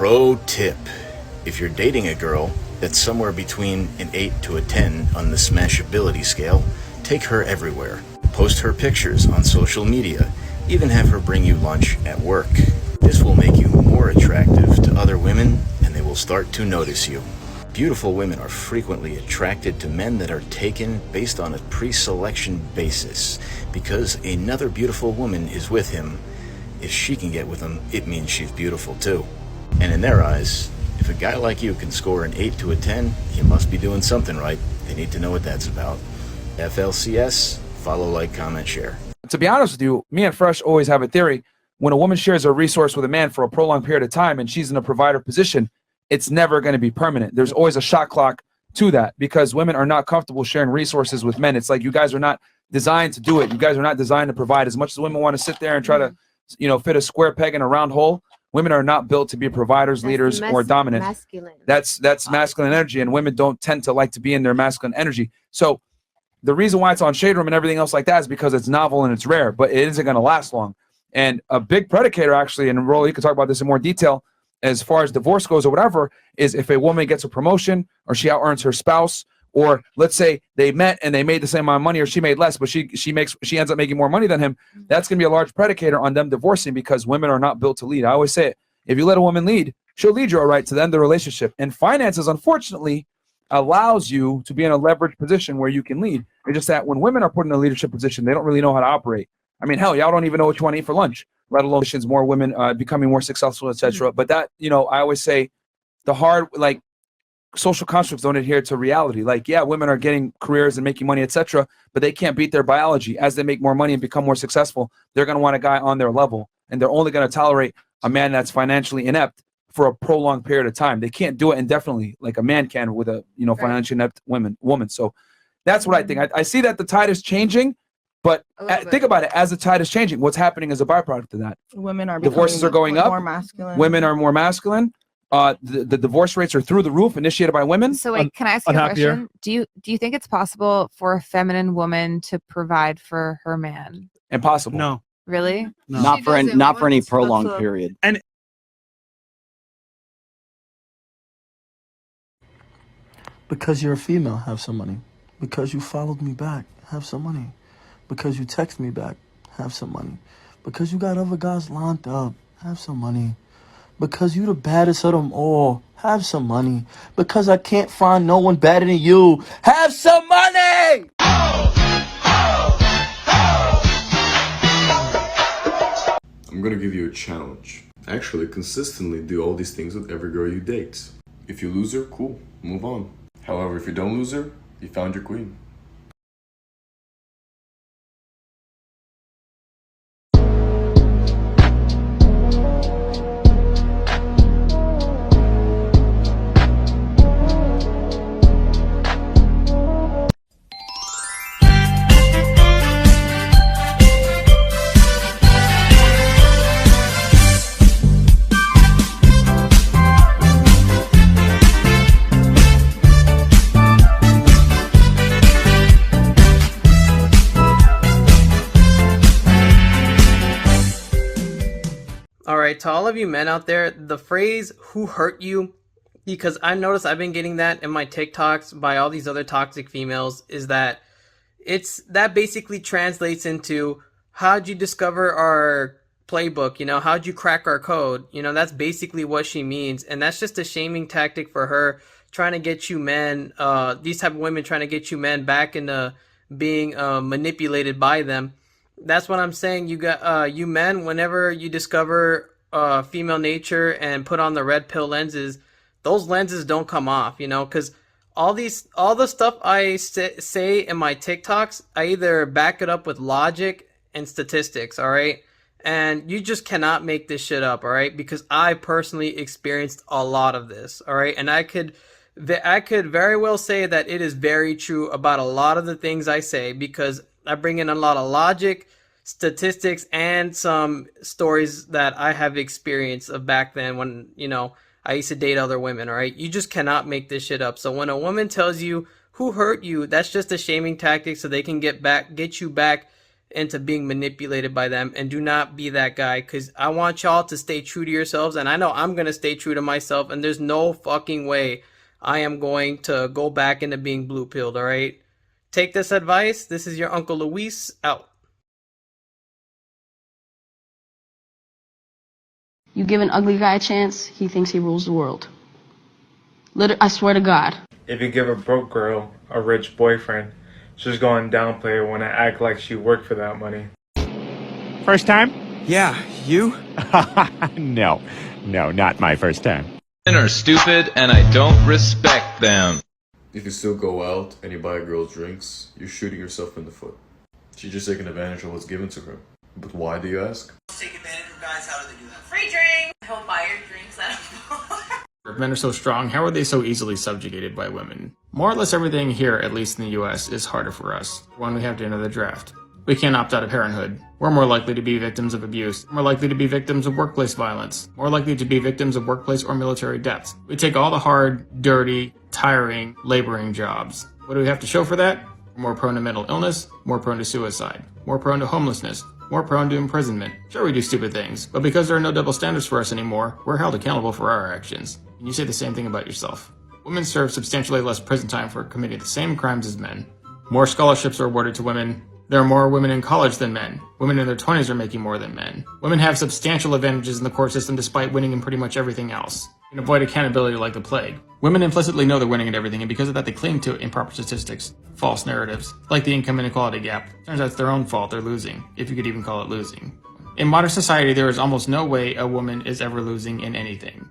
Pro tip: if you're dating a girl that's somewhere between an 8 to a 10 on the smashability scale, take her everywhere. Post her pictures on social media, even have her bring you lunch at work. This will make you more attractive to other women, and they will start to notice you. Beautiful women are frequently attracted to men that are taken based on a pre-selection basis, because another beautiful woman is with him. If she can get with him, it means she's beautiful too. And in their eyes, if a guy like you can score an 8 to a 10, you must be doing something right. They need to know what that's about. FLCS, follow, like, comment, share. To be honest with you, me and Fresh always have a theory. When a woman shares a resource with a man for a prolonged period of time and she's in a provider position, it's never going to be permanent. There's always a shot clock to that, because women are not comfortable sharing resources with men. It's like, you guys are not designed to do it. You guys are not designed to provide. As much as women want to sit there and try to, fit a square peg in a round hole, women are not built to be providers, leaders, or dominant. Masculine. That's masculine energy, and women don't tend to like to be in their masculine energy. So the reason why it's on Shade Room and everything else like that is because it's novel and it's rare, but it isn't going to last long. And a big predicator, actually, and Rolly, you can talk about this in more detail, as far as divorce goes or whatever, is if a woman gets a promotion or she out-earns her spouse, or let's say they met and they made the same amount of money, or she made less, but she ends up making more money than him. That's going to be a large predicator on them divorcing, because women are not built to lead. I always say it. If you let a woman lead, she'll lead you all right to the end of the relationship. And finances, unfortunately, allows you to be in a leveraged position where you can lead. It's just that when women are put in a leadership position, they don't really know how to operate. I mean, hell, y'all don't even know what you want to eat for lunch, let alone more women becoming more successful, etc. But that, I always say the hard, like, social constructs don't adhere to reality. Like, yeah, women are getting careers and making money, etc., but they can't beat their biology. As they make more money and become more successful, they're going to want a guy on their level, and they're only going to tolerate a man that's financially inept for a prolonged period of time. They can't do it indefinitely like a man can with a financially inept woman. So that's what I think. I see that the tide is changing, but think about it. As the tide is changing, what's happening as a byproduct of that? Women are divorces are going up. More masculine. Women are more masculine. The divorce rates are through the roof, initiated by women. So wait, can I ask you a question? Do you think it's possible for a feminine woman to provide for her man? Impossible. No. Really? No. Not for any prolonged period. And because you're a female, have some money. Because you followed me back, have some money. Because you text me back, have some money. Because you got other guys lined up, have some money. Because you the baddest of them all, have some money. Because I can't find no one better than you, have some money! I'm gonna give you a challenge. Actually, consistently do all these things with every girl you date. If you lose her, cool, move on. However, if you don't lose her, you found your queen. Alright, to all of you men out there, the phrase, "who hurt you," because I noticed I've been getting that in my TikToks by all these other toxic females, is that that basically translates into, how'd you discover our playbook? How'd you crack our code? That's basically what she means. And that's just a shaming tactic for her, trying to get you men, these type of women trying to get you men back into being manipulated by them. That's what I'm saying. You men, whenever you discover female nature and put on the red pill lenses, those lenses don't come off, because all the stuff I say in my TikToks, I either back it up with logic and statistics, all right? And you just cannot make this shit up, all right? Because I personally experienced a lot of this, all right? And I could very well say that it is very true about a lot of the things I say, because I bring in a lot of logic, statistics, and some stories that I have experienced of back then when, I used to date other women, all right? You just cannot make this shit up. So when a woman tells you, "who hurt you," that's just a shaming tactic so they can get you back into being manipulated by them, and do not be that guy, because I want y'all to stay true to yourselves, and I know I'm going to stay true to myself, and there's no fucking way I am going to go back into being blue-pilled, all right? Take this advice. This is your Uncle Luis, out. You give an ugly guy a chance, he thinks he rules the world. I swear to God. If you give a broke girl a rich boyfriend, she's going to downplay her when I act like she worked for that money. First time? Yeah, you? No, not my first time. Men are stupid and I don't respect them. If you still go out and you buy a girl drinks, you're shooting yourself in the foot. She's just taking advantage of what's given to her. But why, do you ask? Take advantage of guys, how do they do that? Free drink! He'll buy your drinks at a bar. If men are so strong, how are they so easily subjugated by women? More or less everything here, at least in the US, is harder for us. One, we have to enter the draft. We can't opt out of parenthood. We're more likely to be victims of abuse, more likely to be victims of workplace violence, more likely to be victims of workplace or military deaths. We take all the hard, dirty, tiring, laboring jobs. What do we have to show for that? We're more prone to mental illness, more prone to suicide, more prone to homelessness, more prone to imprisonment. Sure, we do stupid things, but because there are no double standards for us anymore, we're held accountable for our actions. And you say the same thing about yourself. Women serve substantially less prison time for committing the same crimes as men. More scholarships are awarded to women. There are more women in college than men. Women in their 20s are making more than men. Women have substantial advantages in the court system despite winning in pretty much everything else. You can avoid accountability like the plague. Women implicitly know they're winning at everything, and because of that they cling to improper statistics, false narratives, like the income inequality gap. Turns out it's their own fault they're losing, if you could even call it losing. In modern society, there is almost no way a woman is ever losing in anything.